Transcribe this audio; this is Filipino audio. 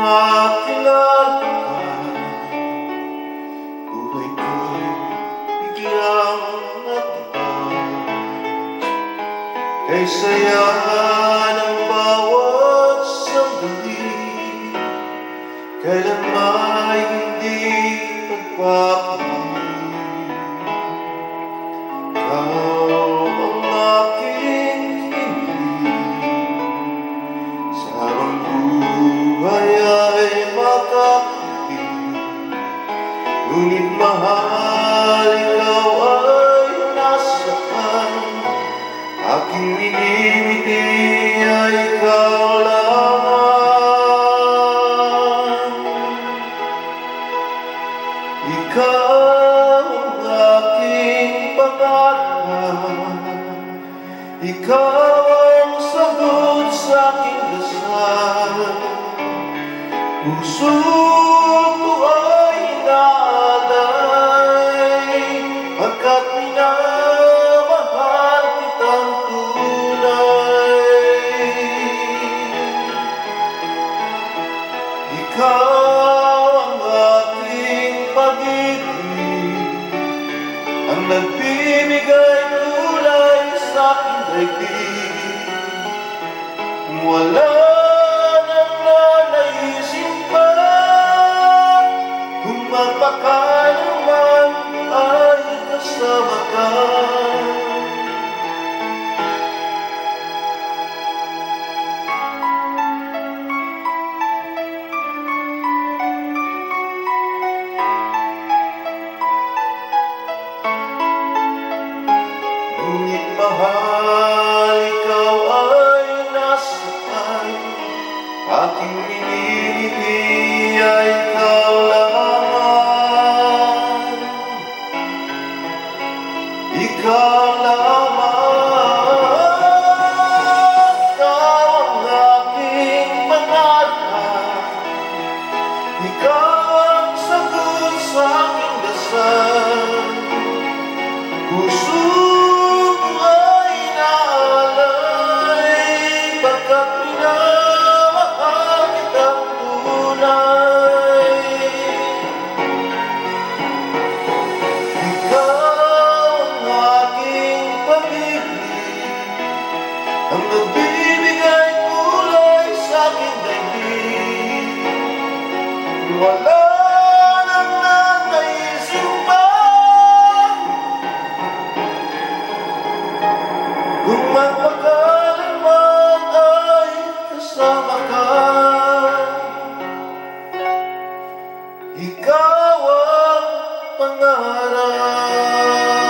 makilala ka, buhay ko'y biglang nag-iba. Kay saya ng bawat sandali, kailan may hindi pagpapahuli. Ikaw ang aking hiniling, sa habang buhay ay makapiling. Ngunit mahal, ikaw ay nasaan, aking minimiti ay ikaw lamang. Ikaw ang aking pangarap, ikaw ang sagot sa aking dasal. Puso ko ay inaalay, pagkat minamahal kitang tunay. Ikaw ang aking pag-ibig, ang nagbibigay kulay sa aking daigdig. Wala nang nanaisin pa, kung magpakailanman ay kasama ka. Ngunit mahal, ikaw ay nasaan, aking minimiti ay ikaw lamang. Ikaw lamang, ikaw ang aking pangarap, ikaw ang sagot sa aking dasal. Puso ko ay inaalay, pagkat minamahal kitang tunay. Ikaw ang aking pag-ibig, ang nagbibigay kulay sa aking daigdig. Wala nang nanaisin pa, kung magpakailanman ay kasama ka. Ikaw ang pangarap.